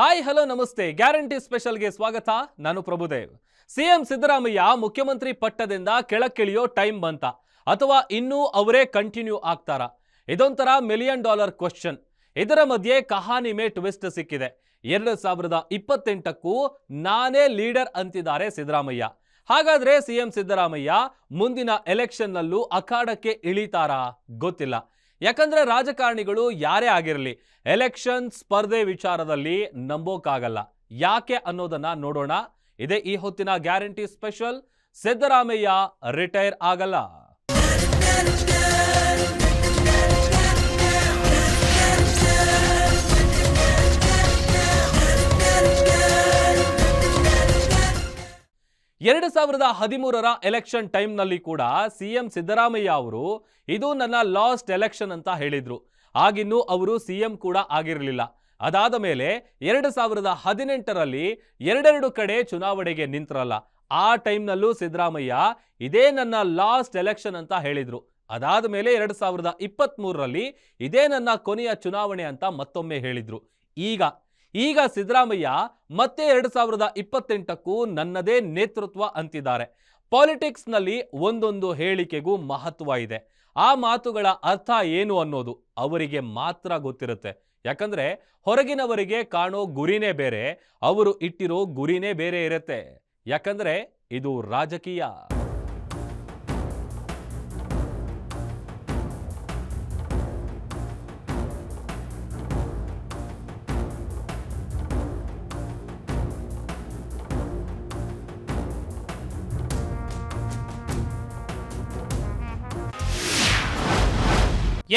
Hi hello ನಮಸ್ತೆ guarantee ಸ್ಪೆಷಲ್ಗೆ ಸ್ವಾಗತ. ನಾನು ಪ್ರಭುದೇವ್. ಸಿಎಂ ಸಿದ್ದರಾಮಯ್ಯ ಮುಖ್ಯಮಂತ್ರಿ ಪಟ್ಟದಿಂದ ಕೆಳಕ್ಕಿಳಿಯೋ ಟೈಮ್ ಬಂತ ಅಥವಾ ಇನ್ನೂ ಅವರೇ ಕಂಟಿನ್ಯೂ ಆಗ್ತಾರಾ? ಇದೊಂಥರ $1 ಮಿಲಿಯನ್ ಕ್ವಶನ್. ಇದರ ಮಧ್ಯೆ ಕಹಾನಿ ಮೇ ಟ್ವಿಸ್ಟ್ ಸಿಕ್ಕಿದೆ. 2028ಕ್ಕೂ ನಾನೇ ಲೀಡರ್ ಅಂತಿದ್ದಾರೆ ಸಿದ್ದರಾಮಯ್ಯ. ಹಾಗಾದ್ರೆ ಸಿಎಂ ಸಿದ್ದರಾಮಯ್ಯ ಮುಂದಿನ ಎಲೆಕ್ಷನ್ನಲ್ಲೂ ಅಖಾಡಕ್ಕೆ ಇಳಿತಾರಾ? ಗೊತ್ತಿಲ್ಲ. ಯಾಕಂದ್ರೆ ರಾಜಕಾರಣಿಗಳು ಯಾರೇ ಆಗಿರಲಿ ಎಲೆಕ್ಷನ್ ಸ್ಪರ್ಧೆ ವಿಚಾರದಲ್ಲಿ ನಂಬೋಕ್ಕಾಗಲ್ಲ. ಯಾಕೆ ಅನ್ನೋದನ್ನ ನೋಡೋಣ. ಇದೇ ಈ ಹೊತ್ತಿನ ಗ್ಯಾರಂಟಿ ಸ್ಪೆಷಲ್. ಸಿದ್ದರಾಮಯ್ಯ ರಿಟೈರ್ ಆಗಲ್ಲ. ಎರಡು 2013ರ ಎಲೆಕ್ಷನ್ ಟೈಮ್ನಲ್ಲಿ ಕೂಡ ಸಿಎಂ ಸಿದ್ದರಾಮಯ್ಯ ಅವರು ಇದು ನನ್ನ ಲಾಸ್ಟ್ ಎಲೆಕ್ಷನ್ ಅಂತ ಹೇಳಿದ್ರು. ಆಗಿನ್ನೂ ಅವರು ಸಿಎಂ ಕೂಡ ಆಗಿರಲಿಲ್ಲ. ಅದಾದ ಮೇಲೆ 2018ರಲ್ಲಿ ಎರಡೆರಡು ಕಡೆ ಚುನಾವಣೆಗೆ ನಿಂತ್ರಲ್ಲ. ಆ ಟೈಮ್ನಲ್ಲೂ ಸಿದ್ದರಾಮಯ್ಯ ಇದೇ ನನ್ನ ಲಾಸ್ಟ್ ಎಲೆಕ್ಷನ್ ಅಂತ ಹೇಳಿದ್ರು. ಅದಾದ ಮೇಲೆ 2023ರಲ್ಲಿ ಇದೇ ನನ್ನ ಕೊನೆಯ ಚುನಾವಣೆ ಅಂತ ಮತ್ತೊಮ್ಮೆ ಹೇಳಿದ್ರು. ಈಗ ಸಿದ್ದರಾಮಯ್ಯ ಮತ್ತೆ 2028ಕ್ಕೂ ನನ್ನದೇ ನೇತೃತ್ವ ಅಂತಿದ್ದಾರೆ. ಪಾಲಿಟಿಕ್ಸ್ನಲ್ಲಿ ಒಂದೊಂದು ಹೇಳಿಕೆಗೂ ಮಹತ್ವ ಇದೆ. ಆ ಮಾತುಗಳ ಅರ್ಥ ಏನು ಅನ್ನೋದು ಅವರಿಗೆ ಮಾತ್ರ ಗೊತ್ತಿರುತ್ತೆ. ಯಾಕಂದ್ರೆ ಹೊರಗಿನವರಿಗೆ ಕಾಣೋ ಗುರಿನೇ ಬೇರೆ, ಅವರು ಇಟ್ಟಿರೋ ಗುರಿನೇ ಬೇರೆ ಇರುತ್ತೆ. ಯಾಕಂದ್ರೆ ಇದು ರಾಜಕೀಯ.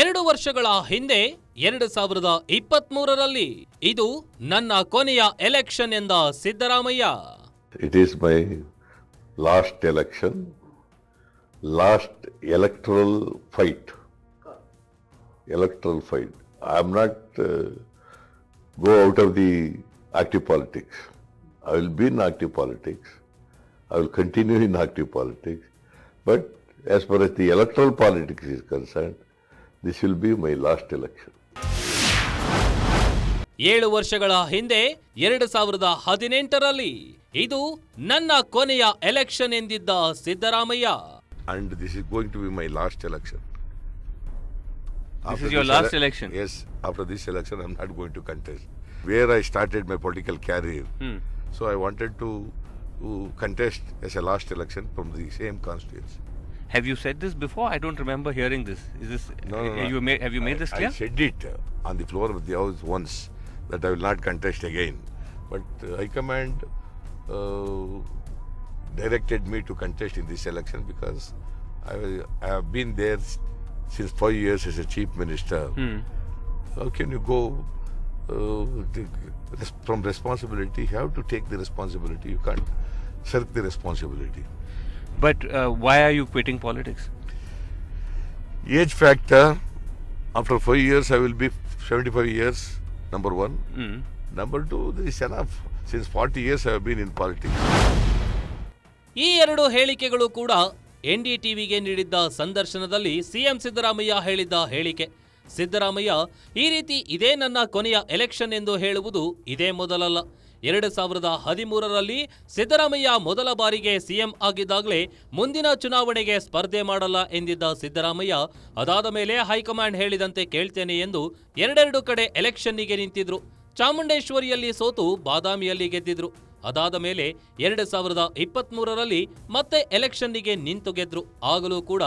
ಎರಡು ವರ್ಷಗಳ ಹಿಂದೆ 2023ರಲ್ಲಿ ಇದು ನನ್ನ ಕೊನೆಯ ಎಲೆಕ್ಷನ್ ಎಂದ Siddaramaiah. It is my last election, last electoral fight. I am not go out of the active politics. I will be in active politics. I will continue in active politics. But as far as the electoral politics is concerned, this will be my last election. 7 ವರ್ಷಗಳ ಹಿಂದೆ 2018ರಲ್ಲಿ ಇದು ನನ್ನ ಕೊನೆಯ election ಎಂದಿದ್ದ Siddaramaiah. And this is going to be my last election. This is your last election? Yes. After this election, I am not going to contest. Where I started my political career. So I wanted to contest as a last election from the same constituency. Have you said this before? I don't remember hearing this. Is this? No. Have you made this clear? I said it on the floor of the house once that I will not contest again. But High Command directed me to contest in this election because I have been there since 5 years as a chief minister. How can you go from responsibility? You have to take the responsibility. You can't shirk the responsibility. But why are you quitting politics? Age factor. After 5 years, I will be 75 years. Number one. Number two, there is enough. Since 40 years, I have been in politics. ಈ ಎರಡು ಹೇಳಿಕೆಗಳು ಕೂಡ NDTVಗೆ ನೀಡಿದ್ದ ಸಂದರ್ಶನದಲ್ಲಿ CM Siddaramaiah ಹೇಳಿದ್ದ ಹೇಳಿಕೆ. ಸಿದ್ದರಾಮಯ್ಯ ಈ ರೀತಿ ಇದೇ ನನ್ನ ಕೊನೆಯ ಎಲೆಕ್ಷನ್ ಎಂದು ಹೇಳುವುದು ಇದೇ ಮೊದಲಲ್ಲ. 2013ರಲ್ಲಿ ಸಿದ್ದರಾಮಯ್ಯ ಮೊದಲ ಬಾರಿಗೆ ಸಿಎಂ ಆಗಿದ್ದಾಗಲೇ ಮುಂದಿನ ಚುನಾವಣೆಗೆ ಸ್ಪರ್ಧೆ ಮಾಡಲ್ಲ ಎಂದಿದ್ದ ಸಿದ್ದರಾಮಯ್ಯ ಅದಾದ ಮೇಲೆ ಹೈಕಮಾಂಡ್ ಹೇಳಿದಂತೆ ಕೇಳ್ತೇನೆ ಎಂದು ಎರಡೆರಡು ಕಡೆ ಎಲೆಕ್ಷನ್ನಿಗೆ ನಿಂತಿದ್ರು. ಚಾಮುಂಡೇಶ್ವರಿಯಲ್ಲಿ ಸೋತು ಬಾದಾಮಿಯಲ್ಲಿ ಗೆದ್ದಿದ್ರು. ಅದಾದ ಮೇಲೆ 2023ರಲ್ಲಿ ಮತ್ತೆ ಎಲೆಕ್ಷನ್ನಿಗೆ ನಿಂತು ಗೆದ್ರು. ಆಗಲೂ ಕೂಡ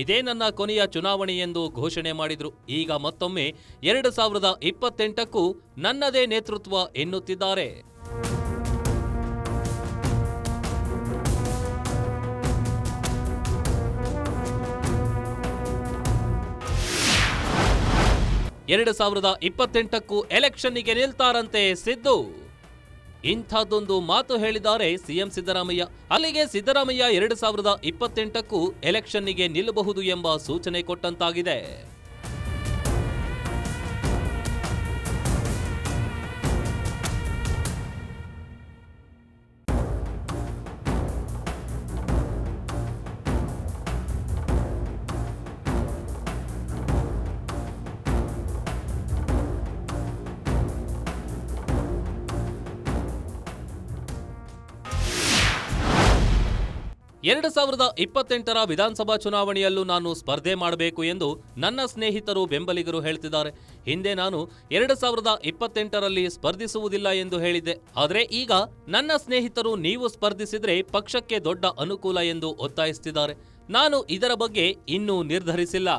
ಇದೇ ನನ್ನ ಕೊನೆಯ ಚುನಾವಣೆ ಎಂದು ಘೋಷಣೆ ಮಾಡಿದ್ರು. ಈಗ ಮತ್ತೊಮ್ಮೆ 2028ಕ್ಕೂ ನನ್ನದೇ ನೇತೃತ್ವ ಎನ್ನುತ್ತಿದ್ದಾರೆ. ಎರಡು 2028ಕ್ಕೂ ಎಲೆಕ್ಷನ್ನಿಗೆ ನಿಲ್ತಾರಂತೆ ಸಿದ್ದು. ಇಂಥದ್ದೊಂದು ಮಾತು ಹೇಳಿದ್ದಾರೆ ಸಿಎಂ ಸಿದ್ದರಾಮಯ್ಯ. ಅಲ್ಲಿಗೆ ಸಿದ್ದರಾಮಯ್ಯ 2028ಕ್ಕೂ ಎಲೆಕ್ಷನ್ನಿಗೆ ನಿಲ್ಲಬಹುದು ಎಂಬ ಸೂಚನೆ ಕೊಟ್ಟಂತಾಗಿದೆ. 2028ರ ವಿಧಾನಸಭಾ ಚುನಾವಣೆಯಲ್ಲೂ ನಾನು ಸ್ಪರ್ಧೆ ಮಾಡಬೇಕು ಎಂದು ನನ್ನ ಸ್ನೇಹಿತರು ಬೆಂಬಲಿಗರು ಹೇಳ್ತಿದ್ದಾರೆ. ಹಿಂದೆ ನಾನು 2028ರಲ್ಲಿ ಸ್ಪರ್ಧಿಸುವುದಿಲ್ಲ ಎಂದು ಹೇಳಿದ್ದೆ. ಆದರೆ ಈಗ ನನ್ನ ಸ್ನೇಹಿತರು ನೀವು ಸ್ಪರ್ಧಿಸಿದ್ರೆ ಪಕ್ಷಕ್ಕೆ ದೊಡ್ಡ ಅನುಕೂಲ ಎಂದು ಒತ್ತಾಯಿಸುತ್ತಿದ್ದಾರೆ. ನಾನು ಇದರ ಬಗ್ಗೆ ಇನ್ನೂ ನಿರ್ಧರಿಸಿಲ್ಲ.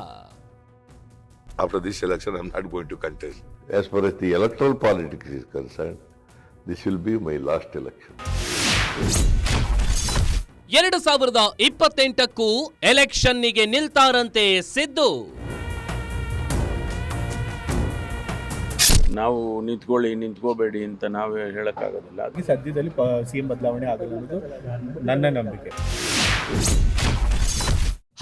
After this election, I'm not going to contest. As far as the electoral politics is concerned, this will be my last election. 2028ಕ್ಕೂ ಎಲೆಕ್ಷನ್ನಿಗೆ ನಿಲ್ತಾರಂತೆ Siddu. ನಾವು ನಿಂತ್ಕೋಬೇಡಿ ಅಂತ ನಾವು ಹೇಳಕ್ಕಾಗೋದಿಲ್ಲ. ಸದ್ಯದಲ್ಲಿ ಸಿಎಂ ಬದಲಾವಣೆ ಆಗಲ್ಲ ಅನ್ನೋದು ನನ್ನ ನಂಬಿಕೆ.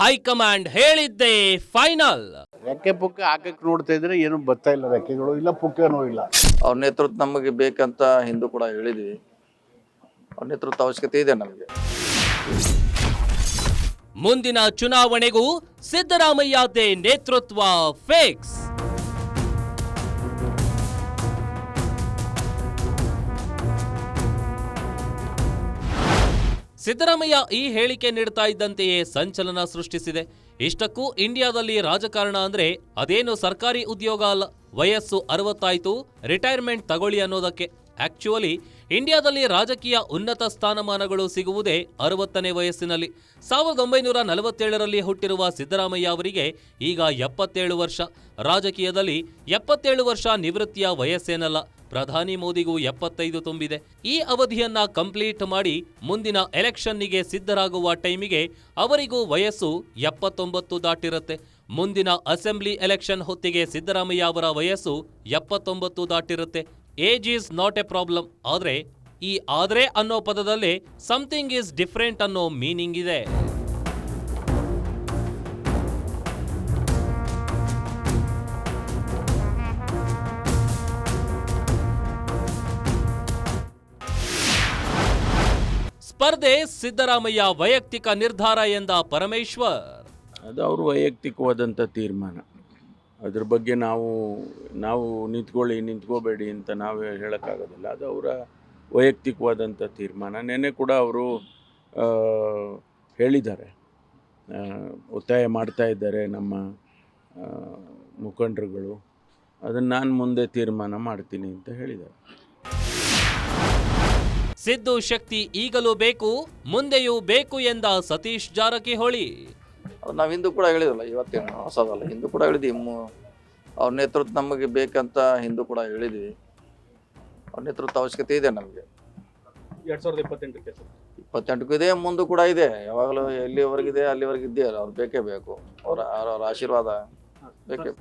ಹೈಕಮಾಂಡ್ ಹೇಳಿದ್ದೇ ಫೈನಲ್. ರೆಕ್ಕೆ ಪುಕ್ಕ ಹಾಕಕ್ಕೆ ನೋಡ್ತಾ ಇದ್ರೆ ಏನು ಬರ್ತಾ ಇಲ್ಲ, ರೆಕ್ಕೆಗಳು ಇಲ್ಲ, ಪುಕ್ಕನೂ ಇಲ್ಲ. ಅವ್ರ ನೇತೃತ್ವ ನಮಗೆ ಬೇಕಂತ ಹಿಂದೂ ಕೂಡ ಹೇಳಿದ್ವಿ. ಅವ್ರ ನೇತೃತ್ವ ಅವಶ್ಯಕತೆ ಇದೆ ನಮಗೆ. ಮುಂದಿನ ಚುನಾವಣೆಗೂ ಸಿದ್ದರಾಮಯ್ಯದೇ ನೇತೃತ್ವ ಫಿಕ್ಸ್. ಸಿದ್ದರಾಮಯ್ಯ ಈ ಹೇಳಿಕೆ ನೀಡ್ತಾ ಇದ್ದಂತೆಯೇ ಸಂಚಲನ ಸೃಷ್ಟಿಸಿದೆ. ಇಷ್ಟಕ್ಕೂ ಇಂಡಿಯಾದಲ್ಲಿ ರಾಜಕಾರಣ ಅಂದ್ರೆ ಅದೇನು ಸರ್ಕಾರಿ ಉದ್ಯೋಗ ಅಲ್ಲ, ವಯಸ್ಸು 60 ಆಯ್ತು ರಿಟೈರ್ಮೆಂಟ್ ತಗೊಳ್ಳಿ ಅನ್ನೋದಕ್ಕೆ. ಆಕ್ಚುಯಲಿ ಇಂಡಿಯಾದಲ್ಲಿ ರಾಜಕೀಯ ಉನ್ನತ ಸ್ಥಾನಮಾನಗಳು ಸಿಗುವುದೇ 60ನೇ ವಯಸ್ಸಿನಲ್ಲಿ. 1947ರಲ್ಲಿ ಹುಟ್ಟಿರುವ ಸಿದ್ದರಾಮಯ್ಯ ಅವರಿಗೆ ಈಗ 77 ವರ್ಷ. ರಾಜಕೀಯದಲ್ಲಿ 77 ವರ್ಷ ನಿವೃತ್ತಿಯ ವಯಸ್ಸೇನಲ್ಲ. ಪ್ರಧಾನಿ ಮೋದಿಗೂ 75 ತುಂಬಿದೆ. ಈ ಅವಧಿಯನ್ನ ಕಂಪ್ಲೀಟ್ ಮಾಡಿ ಮುಂದಿನ ಎಲೆಕ್ಷನ್ನಿಗೆ ಸಿದ್ಧರಾಗುವ ಟೈಮಿಗೆ ಅವರಿಗೂ ವಯಸ್ಸು 79 ದಾಟಿರುತ್ತೆ. ಮುಂದಿನ ಅಸೆಂಬ್ಲಿ ಎಲೆಕ್ಷನ್ ಹೊತ್ತಿಗೆ ಸಿದ್ದರಾಮಯ್ಯ ಅವರ ವಯಸ್ಸು 79 ದಾಟಿರುತ್ತೆ. Age is not a problem. ಆದ್ರೆ ಈ ಆದ್ರೆ ಅನ್ನೋ ಪದದಲ್ಲೇ ಸಮಥಿಂಗ್ ಈಸ್ ಡಿಫರೆಂಟ್ ಅನ್ನೋ ಮೀನಿಂಗ್ ಇದೆ. ಸ್ಪರ್ಧೆ ಸಿದ್ದರಾಮಯ್ಯ ವೈಯಕ್ತಿಕ ನಿರ್ಧಾರ ಎಂದ ಪರಮೇಶ್ವರ್. ಅದು ಅವ್ರ ವೈಯಕ್ತಿಕವಾದಂಥ ತೀರ್ಮಾನ. ಅದ್ರ ಬಗ್ಗೆ ನಾವು ನಿಂತ್ಕೋಬೇಡಿ ಅಂತ ನಾವು ಹೇಳೋಕ್ಕಾಗೋದಿಲ್ಲ. ಅದು ಅವರ ವೈಯಕ್ತಿಕವಾದಂಥ ತೀರ್ಮಾನ. ನೆನ್ನೆ ಕೂಡ ಅವರು ಹೇಳಿದ್ದಾರೆ, ಒತ್ತಾಯ ಮಾಡ್ತಾ ಇದ್ದಾರೆ ನಮ್ಮ ಮುಖಂಡರುಗಳು. ಅದನ್ನು ನಾನು ಮುಂದೆ ತೀರ್ಮಾನ ಮಾಡ್ತೀನಿ ಅಂತ ಹೇಳಿದ್ದಾರೆ. ಸಿದ್ದು ಶಕ್ತಿ ಈಗಲೂ ಬೇಕು, ಮುಂದೆಯೂ ಬೇಕು ಎಂದ ಸತೀಶ್ ಜಾರಕಿಹೊಳಿ. ನಾವು ಹಿಂದೂ ಕೂಡ ಹೇಳಿದ್ರಲ್ಲ, ಇವತ್ತೇನು ಹೊಸದಲ್ಲ. ಹಿಂದೂ ಕೂಡ ಹೇಳಿದ್ವಿ. ಅವ್ರ ನೇತೃತ್ವ ನಮಗೆ ಬೇಕಂತ ಹಿಂದೂ ಕೂಡ ಹೇಳಿದ್ವಿ. ಅವ್ರ ನೇತೃತ್ವ ಅವಶ್ಯಕತೆ ಇದೆ ನಮಗೆ. 2028ಕ್ಕೂ ಇದೆ, ಮುಂದೂ ಕೂಡ ಇದೆ. ಯಾವಾಗಲೂ ಎಲ್ಲಿವರೆಗಿದೆ ಅಲ್ಲಿವರೆಗೆ ಇದ್ದೇ ಅವ್ರು ಬೇಕೇ ಬೇಕು. ಅವ್ರ ಆಶೀರ್ವಾದ ಬೇಕೇ.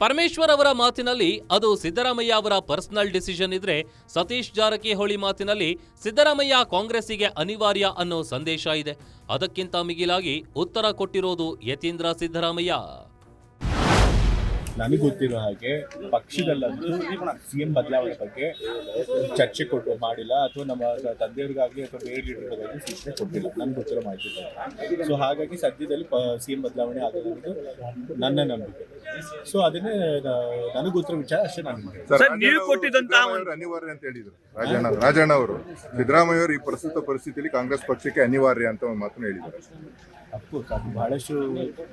ಪರಮೇಶ್ವರ್ ಅವರ ಮಾತಿನಲ್ಲಿ ಅದು ಸಿದ್ದರಾಮಯ್ಯ ಅವರ ಪರ್ಸನಲ್ ಡಿಸಿಷನ್ ಇದ್ರೆ, ಸತೀಶ್ ಜಾರಕಿಹೊಳಿ ಮಾತಿನಲ್ಲಿ ಸಿದ್ದರಾಮಯ್ಯ ಕಾಂಗ್ರೆಸ್ಸಿಗೆ ಅನಿವಾರ್ಯ ಅನ್ನೋ ಸಂದೇಶ ಇದೆ. ಅದಕ್ಕಿಂತ ಮಿಗಿಲಾಗಿ ಉತ್ತರ ಕೊಟ್ಟಿರೋದು ಯತೀಂದ್ರ ಸಿದ್ದರಾಮಯ್ಯ. ನನಗೆ ಗೊತ್ತಿರೋ ಹಾಗೆ ಪಕ್ಷದಲ್ಲಂತೂ ಸಿಎಂ ಬದಲಾವಣೆ ಬಗ್ಗೆ ಚರ್ಚೆ ಮಾಡಿಲ್ಲ, ಅಥವಾ ನಮ್ಮ ತಂದೆಯವ್ರಿಗಾಗಲಿ ಅಥವಾ ಬೇರೆ ಲೀಡರ್ಗಾಗಲಿ ಸೂಚನೆ ಕೊಟ್ಟಿಲ್ಲ, ನನಗೆ ಗೊತ್ತಿರೋ ಮಾಹಿತಿ. ಸೊ ಹಾಗಾಗಿ ಸದ್ಯದಲ್ಲಿ ಸಿಎಂ ಬದಲಾವಣೆ ಆಗಲ್ಲ ಅನ್ನೋದು ನನ್ನ ನಂಬಿಕೆ. ಸೊ ಅದನ್ನೇ ನನಗೆ ಗೊತ್ತಿರೋ ವಿಚಾರ ಅಷ್ಟೇ. ನೀವು ಕೊಟ್ಟಿದ್ದಂತ ಅನಿವಾರ್ಯ ಅಂತ ಹೇಳಿದ್ರು ರಾಜಣ್ಣ ಅವರು. ಸಿದ್ದರಾಮಯ್ಯ ಅವರು ಈ ಪ್ರಸ್ತುತ ಪರಿಸ್ಥಿತಿಯಲ್ಲಿ ಕಾಂಗ್ರೆಸ್ ಪಕ್ಷಕ್ಕೆ ಅನಿವಾರ್ಯ ಅಂತ ಒಂದು ಮಾತನ್ನು ಹೇಳಿದ್ದಾರೆ. ಅಫ್ಕೋರ್ಸ್ ಅದು ಬಹಳಷ್ಟು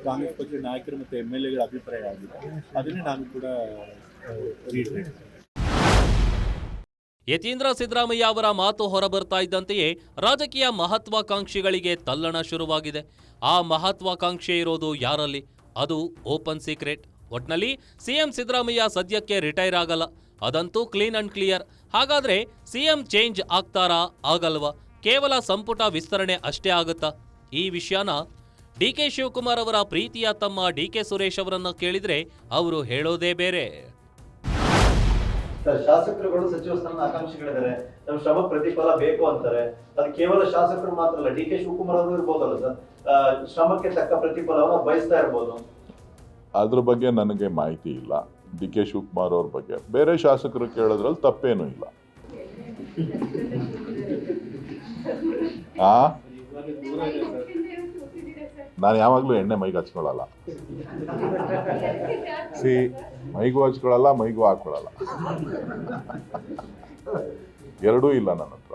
ಕಾಂಗ್ರೆಸ್ ಪಕ್ಷದ ನಾಯಕರು ಮತ್ತು MLAಗಳ ಅಭಿಪ್ರಾಯ ಆಗಿದೆ. ಅದನ್ನೇ ನಾನು ಕೂಡ ರೀಟ್ರೇಟ್. ಯತೀಂದ್ರ ಸಿದ್ದರಾಮಯ್ಯ ಅವರ ಮಾತು ಹೊರಬರ್ತಾ ಇದ್ದಂತೆಯೇ ರಾಜಕೀಯ ಮಹತ್ವಾಕಾಂಕ್ಷಿಗಳಿಗೆ ತಲ್ಲಣ ಶುರುವಾಗಿದೆ. ಆ ಮಹತ್ವಾಕಾಂಕ್ಷೆ ಇರೋದು ಯಾರಲ್ಲಿ? ಅದು ಓಪನ್ ಸೀಕ್ರೆಟ್. ಒಟ್ನಲ್ಲಿ ಸಿಎಂ ಸಿದ್ದರಾಮಯ್ಯ ಸದ್ಯಕ್ಕೆ ರಿಟೈರ್ ಆಗಲ್ಲ, ಅದಂತೂ ಕ್ಲೀನ್ ಅಂಡ್ ಕ್ಲಿಯರ್. ಹಾಗಾದ್ರೆ ಸಿಎಂ ಚೇಂಜ್ ಆಗ್ತಾರಾ, ಆಗಲ್ವಾ? ಕೇವಲ ಸಂಪುಟ ವಿಸ್ತರಣೆ ಅಷ್ಟೇ ಆಗುತ್ತಾ? ಈ ವಿಷಯನ DK ಶಿವಕುಮಾರ್ ಅವರ ಪ್ರೀತಿಯ ತಮ್ಮ DK ಸುರೇಶ್ ಅವರನ್ನ ಕೇಳಿದ್ರೆ ಅವರು ಹೇಳೋದೇ ಬೇರೆ. ಶಾಸಕರುಗಳು ಸಚಿವ ಸ್ಥಾನದ ಆಕಾಂಕ್ಷಿಗಳಿದ್ದಾರೆ, ನಮ್ಮ ಶ್ರಮ ಪ್ರತಿಫಲ ಬೇಕು ಅಂತಾರೆ. ಅದು ಕೇವಲ ಶಾಸಕರು ಮಾತ್ರ ಅಲ್ಲ, DK ಶಿವಕುಮಾರ್ ಅವರು ಇರ್ಬೋದಲ್ಲ ಸರ್, ಶ್ರಮಕ್ಕೆ ತಕ್ಕ ಪ್ರತಿಫಲವನ್ನು ಬಯಸ್ತಾ ಇರ್ಬೋದು. ಅದ್ರ ಬಗ್ಗೆ ನನಗೆ ಮಾಹಿತಿ ಇಲ್ಲ. DK ಶಿವಕುಮಾರ್ ಅವ್ರ ಬಗ್ಗೆ ಬೇರೆ ಶಾಸಕರು ಕೇಳೋದ್ರಲ್ಲಿ ತಪ್ಪೇನೂ ಇಲ್ಲ. ನಾನು ಯಾವಾಗಲೂ ಎಣ್ಣೆ ಮೈಗೆ ಹಚ್ಕೊಳ್ಳಲ್ಲ. ಮೈಗೂ ಹಚ್ಕೊಳ್ಳಲ್ಲ, ಮೈಗೂ ಹಾಕೊಳ್ಳಲ್ಲ. ಎರಡೂ ಇಲ್ಲ ನನ್ನ ಹತ್ರ.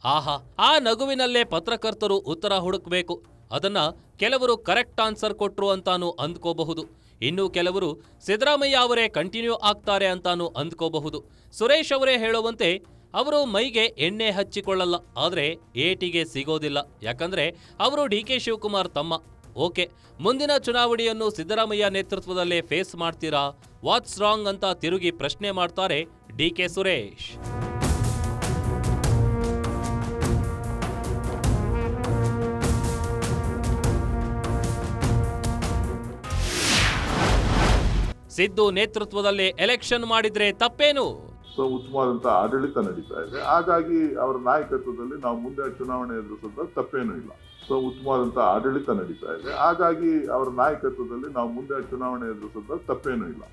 ಆಹಾ, ಆ ನಗುವಿನಲ್ಲೇ ಪತ್ರಕರ್ತರು ಉತ್ತರ ಹುಡುಕ್ಬೇಕು. ಅದನ್ನ ಕೆಲವರು ಕರೆಕ್ಟ್ ಆನ್ಸರ್ ಕೊಟ್ರು ಅಂತಾನು ಅಂದ್ಕೋಬಹುದು. ಇನ್ನು ಕೆಲವರು ಸಿದ್ದರಾಮಯ್ಯ ಅವರೇ ಕಂಟಿನ್ಯೂ ಆಗ್ತಾರೆ ಅಂತಾನು ಅಂದ್ಕೋಬಹುದು. ಸುರೇಶ್ ಅವರೇ ಹೇಳುವಂತೆ ಅವರು ಮೈಗೆ ಎಣ್ಣೆ ಹಚ್ಚಿಕೊಳ್ಳಲ್ಲ, ಆದ್ರೆ ಏಟಿಗೆ ಸಿಗೋದಿಲ್ಲ. ಯಾಕಂದ್ರೆ ಅವರು ಡಿ.ಕೆ. ಶಿವಕುಮಾರ್ ತಮ್ಮ. ಓಕೆ, ಮುಂದಿನ ಚುನಾವಣೆಯನ್ನು ಸಿದ್ದರಾಮಯ್ಯ ನೇತೃತ್ವದಲ್ಲೇ ಫೇಸ್ ಮಾಡ್ತೀರಾ? ವಾಟ್ಸ್ ರಾಂಗ್ ಅಂತ ತಿರುಗಿ ಪ್ರಶ್ನೆ ಮಾಡ್ತಾರೆ ಡಿ.ಕೆ. ಸುರೇಶ್. ಸಿದ್ದು ನೇತೃತ್ವದಲ್ಲೇ ಎಲೆಕ್ಷನ್ ಮಾಡಿದ್ರೆ ತಪ್ಪೇನು? ಸೊ ಉತ್ತಮವಾದಂಥ ಆಡಳಿತ ನಡೀತಾ ಇದೆ, ಹಾಗಾಗಿ ಅವರ ನಾಯಕತ್ವದಲ್ಲಿ ನಾವು ಮುಂದೆ ಚುನಾವಣೆ ಎದುರಿಸೋದು ತಪ್ಪೇನೂ ಇಲ್ಲ. ಸೊ ಉತ್ತಮವಾದಂಥ ಆಡಳಿತ ನಡೀತಾ ಇದೆ, ಹಾಗಾಗಿ ಅವರ ನಾಯಕತ್ವದಲ್ಲಿ ನಾವು ಮುಂದೆ ಚುನಾವಣೆ ಎದುರಿಸೋದು ತಪ್ಪೇನೂ ಇಲ್ಲ.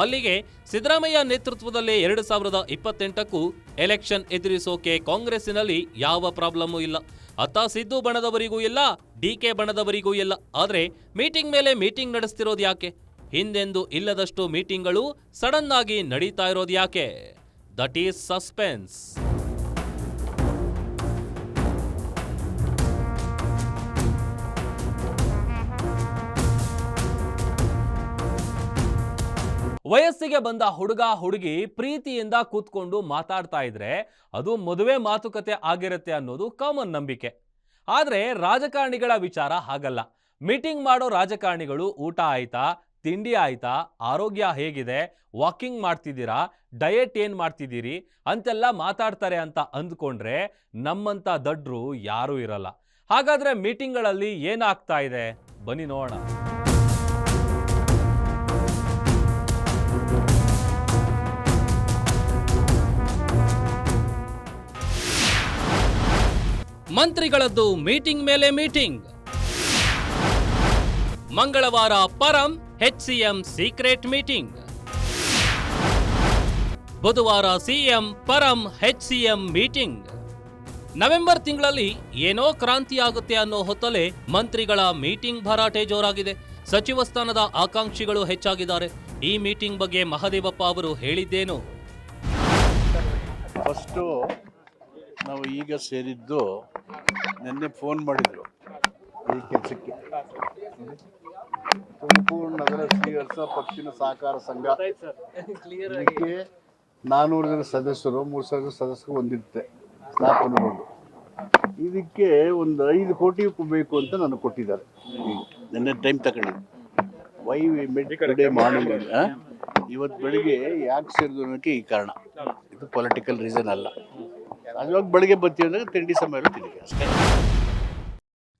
ಅಲ್ಲಿಗೆ ಸಿದ್ದರಾಮಯ್ಯ ನೇತೃತ್ವದಲ್ಲೇ 2028ಕ್ಕೂ ಎಲೆಕ್ಷನ್ ಎದುರಿಸೋಕೆ ಕಾಂಗ್ರೆಸ್ಸಿನಲ್ಲಿ ಯಾವ ಪ್ರಾಬ್ಲಮ್ಮೂ ಇಲ್ಲ. ಅತ್ತ ಸಿದ್ದು ಬಣದವರಿಗೂ ಇಲ್ಲ, ಡಿ.ಕೆ. ಬಣದವರಿಗೂ ಇಲ್ಲ. ಆದ್ರೆ ಮೀಟಿಂಗ್ ಮೇಲೆ ಮೀಟಿಂಗ್ ನಡೆಸ್ತಿರೋದು ಯಾಕೆ? ಹಿಂದೆಂದು ಇಲ್ಲದಷ್ಟು ಮೀಟಿಂಗ್ಗಳು ಸಡನ್ ಆಗಿ ನಡೀತಾ ಇರೋದು ಯಾಕೆ? That is suspense. ವಯಸ್ಸಿಗೆ ಬಂದ ಹುಡುಗ ಹುಡುಗಿ ಪ್ರೀತಿಯಿಂದ ಕೂತ್ಕೊಂಡು ಮಾತಾಡ್ತಾ ಇದ್ರೆ ಅದು ಮದುವೆ ಮಾತುಕತೆ ಆಗಿರುತ್ತೆ ಅನ್ನೋದು ಕಾಮನ್ ನಂಬಿಕೆ. ಆದ್ರೆ ರಾಜಕಾರಣಿಗಳ ವಿಚಾರ ಹಾಗಲ್ಲ. ಮೀಟಿಂಗ್ ಮಾಡೋ ರಾಜಕಾರಣಿಗಳು ಊಟ ಆಯ್ತಾ, ತಿಂಡಿ ಆಯ್ತಾ, ಆರೋಗ್ಯ ಹೇಗಿದೆ, ವಾಕಿಂಗ್ ಮಾಡ್ತಿದ್ದೀರಾ, ಡಯಟ್ ಏನ್ ಮಾಡ್ತಿದ್ದೀರಿ ಅಂತೆಲ್ಲ ಮಾತಾಡ್ತಾರೆ ಅಂತ ಅಂದ್ಕೊಂಡ್ರೆ ನಮ್ಮಂತ ದಡ್ರು ಯಾರೂ ಇರಲ್ಲ. ಹಾಗಾದ್ರೆ ಮೀಟಿಂಗ್ಗಳಲ್ಲಿ ಏನಾಗ್ತಾ ಇದೆ ಬನ್ನಿ ನೋಡೋಣ. ಮಂತ್ರಿಗಳದ್ದು ಮೀಟಿಂಗ್ ಮೇಲೆ ಮೀಟಿಂಗ್. ಮಂಗಳವಾರ ಪರಂ HCM ಸೀಕ್ರೆಟ್ ಮೀಟಿಂಗ್. ಬುಧವಾರ ಸಿಎಂ ಪರಂ HCM ಮೀಟಿಂಗ್. ನವೆಂಬರ್ ತಿಂಗಳಲ್ಲಿ ಏನೋ ಕ್ರಾಂತಿ ಆಗುತ್ತೆ ಅನ್ನೋ ಹೊತ್ತಲ್ಲೇ ಮಂತ್ರಿಗಳ ಮೀಟಿಂಗ್ ಭರಾಟೆ ಜೋರಾಗಿದೆ. ಸಚಿವ ಸ್ಥಾನದ ಆಕಾಂಕ್ಷಿಗಳು ಹೆಚ್ಚಾಗಿದ್ದಾರೆ. ಈ ಮೀಟಿಂಗ್ ಬಗ್ಗೆ ಮಹದೇವಪ್ಪ ಅವರು ಹೇಳಿದ್ದೇನು? ಫಸ್ಟು ನಾವು ಈಗ ಸೇರಿದ್ದು, ನಿನ್ನೆ ಫೋನ್ ಮಾಡಿದ್ರು ಈ ಕೆಲಸಕ್ಕೆ. ತುಮಕೂರು ನಗರ ಶ್ರೀಹರ್ಷ ಪಕ್ಷಿನ ಸಹಕಾರ ಸಂಘ, ಇದಕ್ಕೆ 400 ಜನ ಸದಸ್ಯರು, 3,000 ಸದಸ್ಯರು ಹೊಂದಿರುತ್ತೆ ಸ್ಥಾಪನೆಗೊಂಡು. ಇದಕ್ಕೆ ಒಂದು 5 ಕೋಟಿ ಬೇಕು ಅಂತ ನನಗೆ ಕೊಟ್ಟಿದ್ದಾರೆ. ನಿನ್ನೆ ಟೈಮ್ ತಗೊಂಡಿದ್ದು. ವೈ ಮೆಡ್ ಟುಡೇ ಮಾರ್ನಿಂಗ್, ಇವತ್ತು ಬೆಳಿಗ್ಗೆ ಯಾಕೆ ಸೇರಿದ್ರು ಅನ್ನೋಕ್ಕೆ ಈ ಕಾರಣ. ಇದು ಪೊಲಿಟಿಕಲ್ ರೀಸನ್ ಅಲ್ಲ. ಅವಾಗ ಬೆಳಿಗ್ಗೆ ಬರ್ತೀವಿ ಅಂದರೆ ತಿಂಡಿ ಸಮಯ ತಿಂಡಿ ಅಷ್ಟೇ.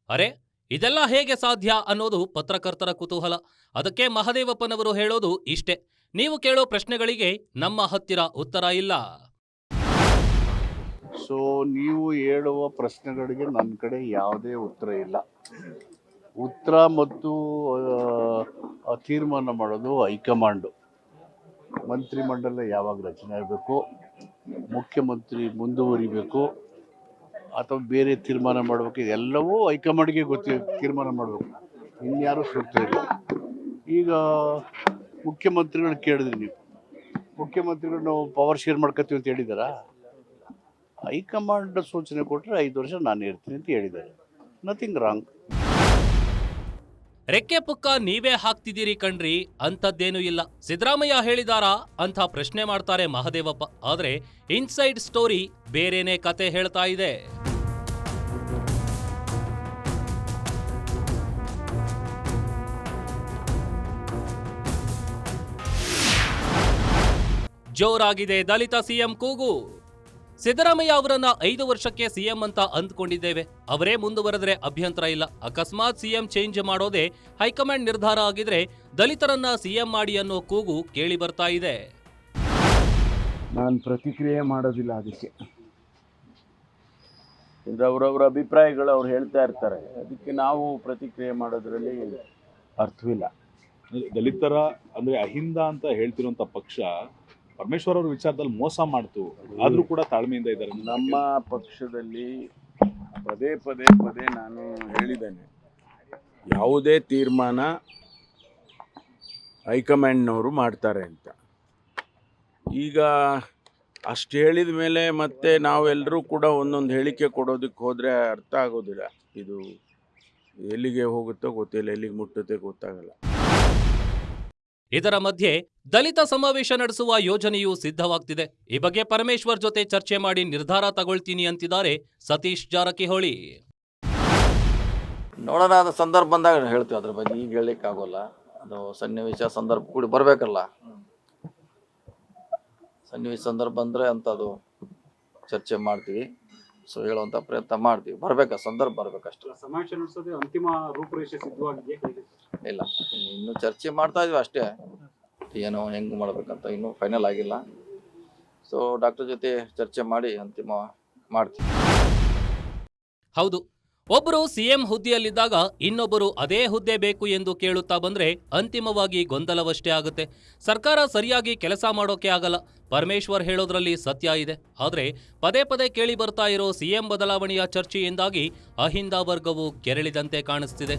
ಅರೆ, ಇದೆಲ್ಲ ಹೇಗೆ ಸಾಧ್ಯ ಅನ್ನೋದು ಪತ್ರಕರ್ತರ ಕುತೂಹಲ. ಅದಕ್ಕೆ ಮಹದೇವಪ್ಪನವರು ಹೇಳೋದು ಇಷ್ಟೇ: ನೀವು ಕೇಳೋ ಪ್ರಶ್ನೆಗಳಿಗೆ ನಮ್ಮ ಹತ್ತಿರ ಉತ್ತರ ಇಲ್ಲ. ಸೊ ನೀವು ಹೇಳುವ ಪ್ರಶ್ನೆಗಳಿಗೆ ನನ್ನ ಕಡೆ ಯಾವುದೇ ಉತ್ತರ ಇಲ್ಲ. ಉತ್ತರ ಮತ್ತು ತೀರ್ಮಾನ ಮಾಡೋದು ಹೈಕಮಾಂಡು. ಮಂತ್ರಿಮಂಡಲ ಯಾವಾಗ ರಚನೆ ಆಗಬೇಕು, ಮುಖ್ಯಮಂತ್ರಿ ಮುಂದುವರಿಬೇಕು ಅಥವಾ ಬೇರೆ ತೀರ್ಮಾನ ಮಾಡಬೇಕು, ಇದೆಲ್ಲವೂ ಹೈಕಮಾಂಡ್ಗೆ ತೀರ್ಮಾನ ಮಾಡಬೇಕು. ಇನ್ಯಾರೂ ಸೂಕ್ತ ಇಲ್ಲ. ಈಗ ಮುಖ್ಯಮಂತ್ರಿಗಳು ಕೇಳಿದ್ರಿ ನೀವು, ಮುಖ್ಯಮಂತ್ರಿಗಳು ನಾವು ಪವರ್ ಶೇರ್ ಮಾಡ್ಕೊತೀವಿ ಅಂತ ಹೇಳಿದಾರಾ? ಹೈಕಮಾಂಡ್ ಸೂಚನೆ ಕೊಟ್ಟರೆ 5 ವರ್ಷ ನಾನು ಇರ್ತೀನಿ ಅಂತ ಹೇಳಿದ್ದಾರೆ. Nothing wrong. ರೆಕ್ಕೆ ಪುಕ್ಕ ನೀವೇ ಹಾಕ್ತಿದ್ದೀರಿ ಕಣ್ರಿ, ಅಂಥದ್ದೇನೂ ಇಲ್ಲ. ಸಿದ್ದರಾಮಯ್ಯ ಹೇಳಿದಾರಾ ಅಂತ ಪ್ರಶ್ನೆ ಮಾಡ್ತಾರೆ ಮಹದೇವಪ್ಪ. ಆದ್ರೆ ಇನ್ಸೈಡ್ ಸ್ಟೋರಿ ಬೇರೆನೇ ಕತೆ ಹೇಳ್ತಾ ಇದೆ. ಜೋರಾಗಿದೆ ದಲಿತ ಸಿಎಂ ಕೂಗು. ಸಿದ್ದರಾಮಯ್ಯ ಅವರನ್ನ 5 ವರ್ಷಕ್ಕೆ ಸಿಎಂ ಅಂತ ಅಂದ್ಕೊಂಡಿದ್ದೇವೆ. ಅವರೇ ಮುಂದುವರೆದ್ರೆ ಅಭ್ಯಂತರ ಇಲ್ಲ. ಅಕಸ್ಮಾತ್ ಸಿಎಂ ಚೇಂಜ್ ಮಾಡೋದೇ ಹೈಕಮಾಂಡ್ ನಿರ್ಧಾರ ಆಗಿದ್ರೆ ದಲಿತರನ್ನ ಸಿಎಂ ಮಾಡಿ ಅನ್ನೋ ಕೂಗು ಕೇಳಿ ಬರ್ತಾ ಇದೆ. ನಾನು ಪ್ರತಿಕ್ರಿಯೆ ಮಾಡೋದಿಲ್ಲ ಅದಕ್ಕೆ. ಅವರವರ ಅಭಿಪ್ರಾಯಗಳು ಅವ್ರು ಹೇಳ್ತಾ ಇರ್ತಾರೆ, ಅದಕ್ಕೆ ನಾವು ಪ್ರತಿಕ್ರಿಯೆ ಮಾಡೋದ್ರಲ್ಲಿ ಅರ್ಥವಿಲ್ಲ. ದಲಿತರ ಅಂದ್ರೆ ಅಹಿಂದ ಅಂತ ಹೇಳ್ತಿರುವಂತ ಪಕ್ಷ ಪರಮೇಶ್ವರ್ ಅವ್ರ ವಿಚಾರದಲ್ಲಿ ಮೋಸ ಮಾಡ್ತು, ಆದ್ರೂ ಕೂಡ ತಾಳ್ಮೆಯಿಂದ ಇದ್ದಾರೆ. ನಮ್ಮ ಪಕ್ಷದಲ್ಲಿ ಪದೇ ನಾನು ಹೇಳಿದ್ದೇನೆ, ಯಾವುದೇ ತೀರ್ಮಾನ ಹೈಕಮಾಂಡ್ನವರು ಮಾಡ್ತಾರೆ ಅಂತ. ಈಗ ಅಷ್ಟು ಹೇಳಿದ ಮೇಲೆ ಮತ್ತೆ ನಾವೆಲ್ಲರೂ ಕೂಡ ಒಂದೊಂದು ಹೇಳಿಕೆ ಕೊಡೋದಕ್ಕೆ ಹೋದರೆ ಅರ್ಥ ಆಗೋದಿಲ್ಲ. ಇದು ಎಲ್ಲಿಗೆ ಹೋಗುತ್ತೋ ಗೊತ್ತಿಲ್ಲ, ಎಲ್ಲಿಗೆ ಮುಟ್ಟುತ್ತೆ ಗೊತ್ತಾಗಲ್ಲ. ಇದರ ಮಧ್ಯೆ ದಲಿತ ಸಮಾವೇಶ ನಡೆಸುವ ಯೋಜನೆಯೂ ಸಿದ್ಧವಾಗ್ತಿದೆ. ಈ ಬಗ್ಗೆ ಪರಮೇಶ್ವರ್ ಜೊತೆ ಚರ್ಚೆ ಮಾಡಿ ನಿರ್ಧಾರ ತಗೊಳ್ತೀನಿ ಅಂತಿದ್ದಾರೆ ಸತೀಶ್ ಜಾರಕಿಹೊಳಿ. ನೋಡೋಣ, ಅದು ಸಂದರ್ಭ ಬಂದಾಗ ಹೇಳ್ತೀವಿ. ಅದ್ರ ಬಗ್ಗೆ ಈಗ ಹೇಳಲಿಕ್ಕೆ ಆಗೋಲ್ಲ. ಅದು ಸನ್ನಿವೇಶ ಸಂದರ್ಭ ಕೂಡಿ ಬರಬೇಕಲ್ಲ. ಸನ್ನಿವೇಶ ಸಂದರ್ಭ ಬಂದರೆ ಅಂಥದ್ದು ಚರ್ಚೆ ಮಾಡ್ತೀವಿ. ಸೊ ಹೇಳುವಂಥ ಪ್ರಯತ್ನ ಮಾಡ್ತೀವಿ. ಬರಬೇಕಾ ಸಂದರ್ಭ ಬರಬೇಕಷ್ಟೇ. ಸಮಾವೇಶ ನಡೆಸೋದೇ ಅಂತಿಮ ರೂಪುರೇಷೆ ಸಿದ್ಧವಾಗಿದೆಯಾ? ಇಲ್ಲ, ಇನ್ನೂ ಚರ್ಚೆ ಮಾಡ್ತಾ ಇದೀವಿ ಅಷ್ಟೇ. ಏನು ಹೆಂಗೆ ಮಾಡ್ಬೇಕಂತ ಇನ್ನೂ ಫೈನಲ್ ಆಗಿಲ್ಲ. ಸೊ ಡಾಕ್ಟರ್ ಜೊತೆ ಚರ್ಚೆ ಮಾಡಿ ಅಂತಿಮ ಮಾಡ್ತೀವಿ. ಹೌದು, ಒಬ್ಬರು ಸಿಎಂ ಹುದ್ದೆಯಲ್ಲಿದ್ದಾಗ ಇನ್ನೊಬ್ಬರು ಅದೇ ಹುದ್ದೆ ಬೇಕು ಎಂದು ಕೇಳುತ್ತಾ ಬಂದ್ರೆ ಅಂತಿಮವಾಗಿ ಗೊಂದಲವಷ್ಟೇ ಆಗುತ್ತೆ. ಸರ್ಕಾರ ಸರಿಯಾಗಿ ಕೆಲಸ ಮಾಡೋಕೆ ಆಗಲ್ಲ. ಪರಮೇಶ್ವರ್ ಹೇಳೋದ್ರಲ್ಲಿ ಸತ್ಯ ಇದೆ. ಆದ್ರೆ ಪದೇ ಪದೇ ಕೇಳಿ ಬರ್ತಾ ಇರೋ ಸಿಎಂ ಬದಲಾವಣೆಯ ಚರ್ಚೆಯಿಂದಾಗಿ ಅಹಿಂದ ವರ್ಗವು ಕೆರಳಿದಂತೆ ಕಾಣಿಸ್ತಿದೆ.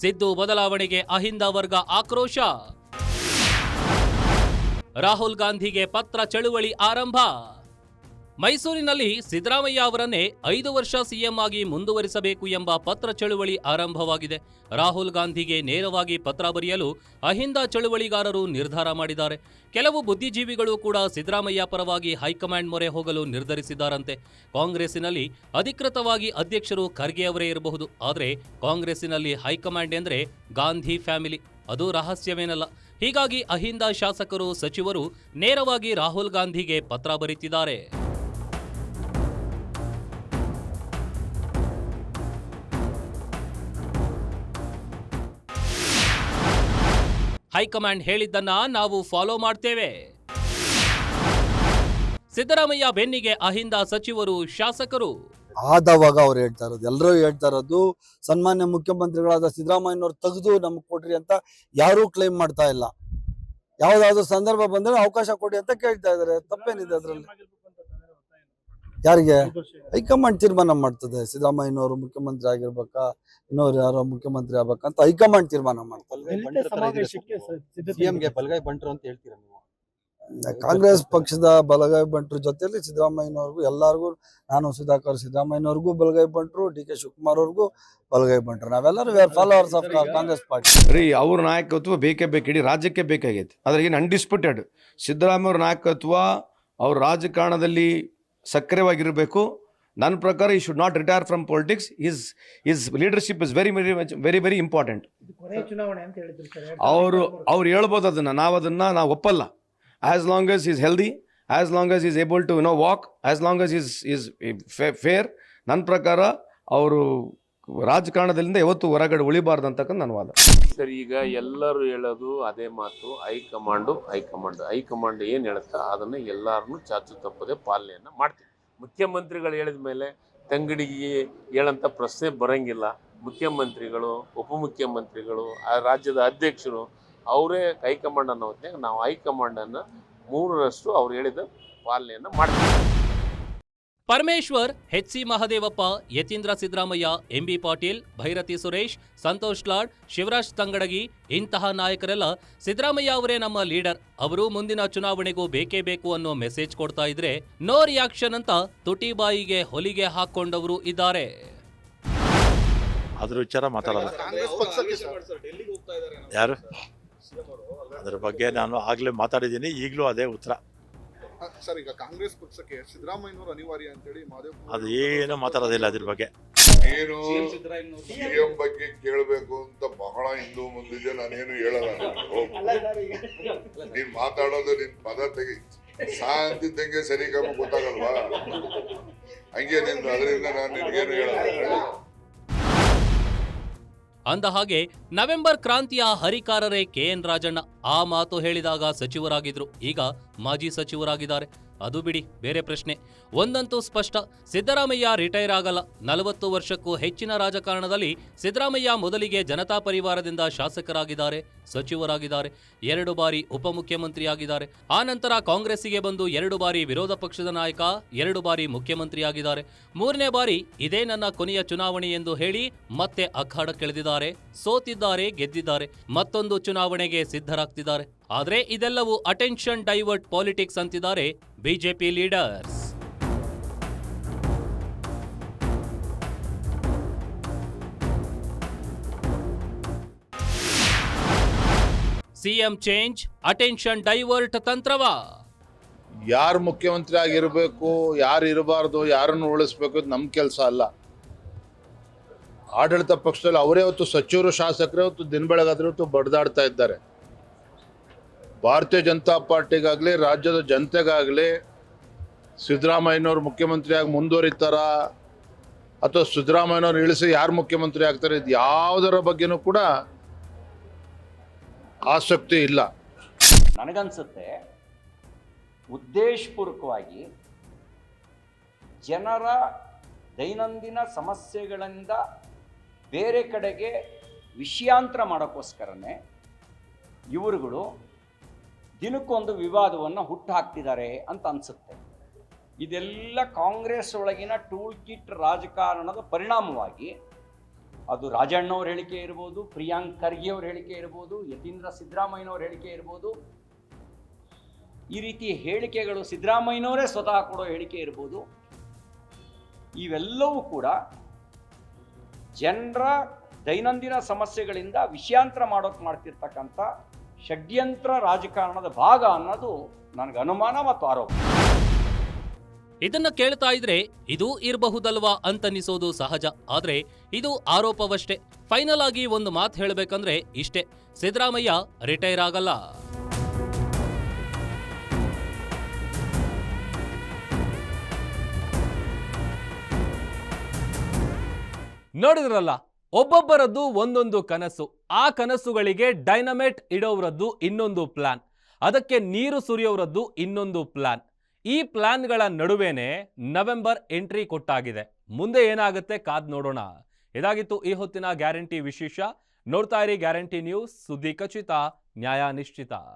ಸಿದ್ದು ಬದಲಾವಣೆಗೆ ಅಹಿಂದ ವರ್ಗ ಆಕ್ರೋಶ. ರಾಹುಲ್ ಗಾಂಧಿಗೆ ಪತ್ರ ಚಳುವಳಿ ಆರಂಭ. ಮೈಸೂರಿನಲ್ಲಿ ಸಿದ್ದರಾಮಯ್ಯ ಅವರನ್ನೇ 5 ವರ್ಷ ಸಿಎಂ ಆಗಿ ಮುಂದುವರಿಸಬೇಕು ಎಂಬ ಪತ್ರ ಚಳುವಳಿ ಆರಂಭವಾಗಿದೆ. ರಾಹುಲ್ ಗಾಂಧಿಗೆ ನೇರವಾಗಿ ಪತ್ರ ಬರೆಯಲು ಅಹಿಂದ ಚಳುವಳಿಗಾರರು ನಿರ್ಧಾರ ಮಾಡಿದ್ದಾರೆ. ಕೆಲವು ಬುದ್ಧಿಜೀವಿಗಳು ಕೂಡ ಸಿದ್ದರಾಮಯ್ಯ ಪರವಾಗಿ ಹೈಕಮಾಂಡ್ ಮೊರೆ ಹೋಗಲು ನಿರ್ಧರಿಸಿದ್ದಾರಂತೆ. ಕಾಂಗ್ರೆಸ್ಸಿನಲ್ಲಿ ಅಧಿಕೃತವಾಗಿ ಅಧ್ಯಕ್ಷರು ಖರ್ಗೆ ಅವರೇ ಇರಬಹುದು. ಆದರೆ ಕಾಂಗ್ರೆಸ್ಸಿನಲ್ಲಿ ಹೈಕಮಾಂಡ್ ಎಂದರೆ ಗಾಂಧಿ ಫ್ಯಾಮಿಲಿ, ಅದು ರಹಸ್ಯವೇನಲ್ಲ. ಹೀಗಾಗಿ ಅಹಿಂದ ಶಾಸಕರು, ಸಚಿವರು ನೇರವಾಗಿ ರಾಹುಲ್ ಗಾಂಧಿಗೆ ಪತ್ರ ಬರೀತಿದ್ದಾರೆ. ಹೈಕಮಾಂಡ್ ಹೇಳಿದ್ದನ್ನ ನಾವು ಫಾಲೋ ಮಾಡ್ತೇವೆ. ಸಿದ್ದರಾಮಯ್ಯ ಬೆನ್ನಿಗೆ ಅಹಿಂದ ಸಚಿವರು, ಶಾಸಕರು. ಆದವಾಗ ಅವ್ರು ಹೇಳ್ತಾ ಇರೋದು, ಎಲ್ಲರೂ ಹೇಳ್ತಾ ಇರೋದು, ಸನ್ಮಾನ್ಯ ಮುಖ್ಯಮಂತ್ರಿಗಳಾದ ಸಿದ್ದರಾಮಯ್ಯನವ್ರು ತೆಗೆದು ನಮ್ಗೆ ಕೊಡ್ರಿ ಅಂತ ಯಾರೂ ಕ್ಲೈಮ್ ಮಾಡ್ತಾ ಇಲ್ಲ. ಯಾವ್ದಾದ್ರು ಸಂದರ್ಭ ಬಂದ್ರೆ ಅವಕಾಶ ಕೊಡಿ ಅಂತ ಕೇಳ್ತಾ ಇದಾರೆ. ತಪ್ಪೇನಿದೆ ಅದ್ರಲ್ಲಿ? ಯಾರಿಗೆ? ಹೈಕಮಾಂಡ್ ತೀರ್ಮಾನ ಮಾಡ್ತದೆ. ಸಿದ್ದರಾಮಯ್ಯನವರು ಮುಖ್ಯಮಂತ್ರಿ ಆಗಿರ್ಬೇಕಾ, ಇನ್ನೊರು ಯಾರೋ ಮುಖ್ಯಮಂತ್ರಿ ಆಗ್ಬೇಕಂತ ಹೈಕಮಾಂಡ್ ತೀರ್ಮಾನ ಮಾಡ್ತಾರೆ. ಕಾಂಗ್ರೆಸ್ ಪಕ್ಷದ ಬಲಗೈ ಬಂಟ್ರ ಜೊತೆಲಿ ಸಿದ್ದರಾಮಯ್ಯನವ್ರಿಗೂ ಎಲ್ಲರಿಗೂ, ನಾನು ಸುಧಾಕರ್ ಸಿದ್ದರಾಮಯ್ಯನವ್ರಿಗೂ ಬಲಗೈ ಬಂಟ್ರು, ಡಿ ಕೆ ಶಿವಕುಮಾರ್ ಅವ್ರಿಗೂ ಬಲಗೈ ಬಂಟ್ರು. ನಾವೆಲ್ಲರೂ ಫಾಲೋವರ್ಸ್ ಆಫ್ ಕಾಂಗ್ರೆಸ್ ಪಾರ್ಟಿ. ರೀ ಅವ್ರ ನಾಯಕತ್ವ ಬೇಕೇ ಬೇಕು, ಇಡೀ ರಾಜ್ಯಕ್ಕೆ ಬೇಕಾಗೈತೆ. ಅದ್ರಾಗ ಏನು ಅನ್ಡಿಸ್ಪ್ಯೂಟೆಡ್ ಸಿದ್ದರಾಮಯ್ಯ ಅವ್ರ ನಾಯಕತ್ವ ಅವ್ರ ರಾಜಕಾರಣದಲ್ಲಿ ಸಕ್ರಿಯವಾಗಿರಬೇಕು. ನನ್ನ ಪ್ರಕಾರ ಈ should not retire from politics. Is leadership is very important. ಅವ್ರು ಹೇಳ್ಬೋದು ಅದನ್ನ, ನಾವು ಒಪ್ಪಲ್ಲ. As long as he's healthy, as long as he's able to walk, as long as he's fair, ನನ್ನ ಪ್ರಕಾರ ಅವರು ರಾಜಕಾರಣದಿಂದ ಯಾವತ್ತು ಹೊರಗಡೆ ಉಳಿಬಾರ್ದು ಅಂತಕ್ಕಂಥ ನನ್ನ ವಾದ. ಸರ್, ಈಗ ಎಲ್ಲರೂ ಹೇಳೋದು ಅದೇ ಮಾತು, ಹೈಕಮಾಂಡ್ ಏನು ಹೇಳುತ್ತಾ ಅದನ್ನು ಎಲ್ಲರನ್ನೂ ಚಾಚು ತಪ್ಪದೆ ಪಾಲನೆಯನ್ನು ಮಾಡ್ತೀವಿ. ಮುಖ್ಯಮಂತ್ರಿಗಳು ಹೇಳಿದ ಮೇಲೆ ತಂಗಡಿಗೆ ಹೇಳಂಥ ಪ್ರಶ್ನೆ ಬರೋಂಗಿಲ್ಲ. ಮುಖ್ಯಮಂತ್ರಿಗಳು, ಉಪಮುಖ್ಯಮಂತ್ರಿಗಳು, ಆ ರಾಜ್ಯದ ಅಧ್ಯಕ್ಷರು ಅವರೇ ಹೈಕಮಾಂಡ್ ಅನ್ನೋ ಹೊತ್ತಿನಾಗ ನಾವು ಹೈಕಮಾಂಡನ್ನು 3ರಷ್ಟು ಅವ್ರು ಹೇಳಿದ ಪಾಲನೆಯನ್ನು ಮಾಡ್ತೀವಿ. ಪರಮೇಶ್ವರ್, ಎಚ್.ಸಿ. ಮಹದೇವಪ್ಪ, ಯತೀಂದ್ರ ಸಿದ್ದರಾಮಯ್ಯ, ಎಂ.ಬಿ. ಪಾಟೀಲ್, ಭೈರತಿ ಸುರೇಶ್, ಸಂತೋಷ್ ಲಾಡ್, ಶಿವರಾಜ್ ತಂಗಡಗಿ ಇಂತಹ ನಾಯಕರೆಲ್ಲ ಸಿದ್ದರಾಮಯ್ಯ ಅವರೇ ನಮ್ಮ ಲೀಡರ್, ಅವರು ಮುಂದಿನ ಚುನಾವಣೆಗೂ ಬೇಕೇ ಬೇಕು ಅನ್ನೋ ಮೆಸೇಜ್ ಕೊಡ್ತಾ ಇದ್ರೆ ನೋ ರಿಯಾಕ್ಷನ್ ಅಂತ ತುಟಿ ಬಾಯಿಗೆ ಹೊಲಿಗೆ ಹಾಕೊಂಡವರು ಇದ್ದಾರೆ. ಅದ್ರ ವಿಚಾರ ಮಾತಾಡಲ್ಲ ಯಾರು, ಅದ್ರ ಬಗ್ಗೆ ನಾನು ಆಗ್ಲೇ ಮಾತಾಡಿದ್ದೀನಿ, ಈಗಲೂ ಅದೇ ಉತ್ತರ. ಸರ್, ಈಗ ಕಾಂಗ್ರೆಸ್ ಪಕ್ಷಕ್ಕೆ ಸಿದ್ದರಾಮಯ್ಯನವರು ಅನಿವಾರ್ಯ ಅಂತೇಳಿ ಅದು ಏನು ಮಾತಾಡೋದಿಲ್ಲ ಅದ್ರ ಬಗ್ಗೆ. ನೀನು ಸಿಎಂ ಬಗ್ಗೆ ಕೇಳಬೇಕು ಅಂತ ಬಹಳ ಹಿಂದೂ ಮುಂದಿದೆ, ನಾನೇನು ಹೇಳಲ್ಲ. ನೀನ್ ಮಾತಾಡೋದು ನಿನ್ ಪದ ತೆಗಿ ಅಂತಿದ್ದಂಗೆ ಸರಿ ಕಮ್ಮ ಗೊತ್ತಾಗಲ್ವಾ? ಹಂಗೆ ನಿಂದು, ಅದರಿಂದ ನಾನು ನಿನ್ಗೇನು ಹೇಳಲ್ಲ. ಅಂದ ಹಾಗೆ ನವೆಂಬರ್ ಕ್ರಾಂತಿಯ ಹರಿಕಾರರೇ KN ರಾಜಣ್ಣ. ಆ ಮಾತು ಹೇಳಿದಾಗ ಸಚಿವರಾಗಿದ್ರು, ಈಗ ಮಾಜಿ ಸಚಿವರಾಗಿದ್ದಾರೆ. ಅದು ಬಿಡಿ, ಬೇರೆ ಪ್ರಶ್ನೆ. ಒಂದಂತೂ ಸ್ಪಷ್ಟ, ಸಿದ್ದರಾಮಯ್ಯ ರಿಟೈರ್ ಆಗಲ್ಲ. 40 ವರ್ಷಕ್ಕೂ ಹೆಚ್ಚಿನ ರಾಜಕಾರಣದಲ್ಲಿ ಸಿದ್ದರಾಮಯ್ಯ ಮೊದಲಿಗೆ ಜನತಾ ಪರಿವಾರದಿಂದ ಶಾಸಕರಾಗಿದ್ದಾರೆ, ಸಚಿವರಾಗಿದ್ದಾರೆ, 2 ಬಾರಿ ಉಪಮುಖ್ಯಮಂತ್ರಿಯಾಗಿದ್ದಾರೆ. ಆ ನಂತರ ಕಾಂಗ್ರೆಸ್ಸಿಗೆ ಬಂದು 2 ಬಾರಿ ವಿರೋಧ ಪಕ್ಷದ ನಾಯಕ, 2 ಬಾರಿ ಮುಖ್ಯಮಂತ್ರಿಯಾಗಿದ್ದಾರೆ. 3ನೇ ಬಾರಿ ಇದೇ ನನ್ನ ಕೊನೆಯ ಚುನಾವಣೆ ಎಂದು ಹೇಳಿ ಮತ್ತೆ ಅಖಾಡಕ್ಕಿಳಿದಿದ್ದಾರೆ. ಸೋತಿದ್ದಾರೆ, ಗೆದ್ದಿದ್ದಾರೆ, ಮತ್ತೊಂದು ಚುನಾವಣೆಗೆ ಸಿದ್ಧರಾಗ್ತಿದ್ದಾರೆ. ಆದ್ರೆ ಇದೆಲ್ಲವೂ ಅಟೆನ್ಷನ್ ಡೈವರ್ಟ್ ಪಾಲಿಟಿಕ್ಸ್ ಅಂತಿದ್ದಾರೆ BJP leaders. CM change attention divert ತಂತ್ರವಾ? ಯಾರು ಮುಖ್ಯಮಂತ್ರಿ ಆಗಿರಬೇಕು, ಯಾರು ಇರಬಾರ್ದು, ಯಾರನ್ನು ಉಳಿಸ್ಬೇಕು, ಇದು ನಮ್ಮ ಕೆಲಸ ಅಲ್ಲ. ಆಡಳಿತ ಪಕ್ಷದಲ್ಲಿ ಅವರೇ ಹೊತ್ತು ಸಚಿವರು, ಶಾಸಕರೇ ಹೊತ್ತು ದಿನ ಬೆಳಗಾದ್ರೆ ಹೊತ್ತು ಬಡ್ದಾಡ್ತಾ ಇದ್ದಾರೆ. ಭಾರತೀಯ ಜನತಾ ಪಾರ್ಟಿಗಾಗಲಿ, ರಾಜ್ಯದ ಜನತೆಗಾಗಲಿ ಸಿದ್ದರಾಮಯ್ಯನವ್ರು ಮುಖ್ಯಮಂತ್ರಿಯಾಗಿ ಮುಂದುವರಿತಾರ ಅಥವಾ ಸಿದ್ದರಾಮಯ್ಯನವ್ರು ಇಳಿಸಿ ಯಾರು ಮುಖ್ಯಮಂತ್ರಿ ಆಗ್ತಾರೆ, ಇದು ಯಾವುದರ ಬಗ್ಗೆನೂ ಕೂಡ ಆಸಕ್ತಿ ಇಲ್ಲ. ನನಗನ್ಸುತ್ತೆ ಉದ್ದೇಶಪೂರ್ವಕವಾಗಿ ಜನರ ದೈನಂದಿನ ಸಮಸ್ಯೆಗಳಿಂದ ಬೇರೆ ಕಡೆಗೆ ವಿಷಯಾಂತರ ಮಾಡೋಕ್ಕೋಸ್ಕರನೇ ಇವರುಗಳು ದಿನಕ್ಕೊಂದು ವಿವಾದವನ್ನು ಹುಟ್ಟುಹಾಕ್ತಿದ್ದಾರೆ ಅಂತ ಅನಿಸುತ್ತೆ. ಇದೆಲ್ಲ ಕಾಂಗ್ರೆಸ್ ಒಳಗಿನ ಟೂಲ್ ಕಿಟ್ ರಾಜಕಾರಣದ ಪರಿಣಾಮವಾಗಿ, ಅದು ರಾಜಣ್ಣವ್ರ ಹೇಳಿಕೆ ಇರ್ಬೋದು, ಪ್ರಿಯಾಂಕ್ ಖರ್ಗೆ ಅವ್ರ ಹೇಳಿಕೆ ಇರ್ಬೋದು, ಯತೀಂದ್ರ ಸಿದ್ದರಾಮಯ್ಯನವ್ರ ಹೇಳಿಕೆ ಇರ್ಬೋದು, ಈ ರೀತಿ ಹೇಳಿಕೆಗಳು ಸಿದ್ದರಾಮಯ್ಯನವರೇ ಸ್ವತಃ ಕೊಡೋ ಹೇಳಿಕೆ ಇರ್ಬೋದು, ಇವೆಲ್ಲವೂ ಕೂಡ ಜನರ ದೈನಂದಿನ ಸಮಸ್ಯೆಗಳಿಂದ ವಿಷಯಾಂತರ ಮಾಡೋಕೆ ಮಾಡ್ತಿರ್ತಕ್ಕಂಥ ಷಡ್ಯಂತ್ರ ರಾಜಕಾರಣದ ಭಾಗ ಅನ್ನೋದು ನನಗೆ ಅನುಮಾನ ಮತ್ತು ಆರೋಪ. ಇದನ್ನ ಕೇಳ್ತಾ ಇದ್ರೆ ಇದು ಇರಬಹುದಲ್ವಾ ಅಂತನಿಸೋದು ಸಹಜ. ಆದ್ರೆ ಇದು ಆರೋಪವಷ್ಟೇ. ಫೈನಲ್ ಆಗಿ ಒಂದು ಮಾತು ಹೇಳಬೇಕಂದ್ರೆ ಇಷ್ಟೇ, ಸಿದ್ದರಾಮಯ್ಯ ರಿಟೈರ್ ಆಗಲ್ಲ. ನೋಡಿದ್ರಲ್ಲ, ಒಬ್ಬೊಬ್ಬರದ್ದು ಒಂದೊಂದು ಕನಸು. ಆ ಕನಸುಗಳಿಗೆ ಡೈನಮೇಟ್ ಇಡೋರದ್ದು ಇನ್ನೊಂದು ಪ್ಲಾನ್, ಅದಕ್ಕೆ ನೀರು ಸುರಿಯೋರದ್ದು ಇನ್ನೊಂದು ಪ್ಲಾನ್. ಈ ಪ್ಲಾನ್ಗಳ ನಡುವೆನೇ ನವೆಂಬರ್ ಎಂಟ್ರಿ ಕೊಟ್ಟಾಗಿದೆ. ಮುಂದೆ ಏನಾಗುತ್ತೆ ಕಾದ್ ನೋಡೋಣ. ಇದಾಗಿತ್ತು ಈ ಹೊತ್ತಿನ ಗ್ಯಾರಂಟಿ ವಿಶೇಷ. ನೋಡ್ತಾ ಇರಿ ಗ್ಯಾರಂಟಿ ನ್ಯೂಸ್, ಸುದ್ದಿ ಖಚಿತ, ನ್ಯಾಯ ನಿಶ್ಚಿತ.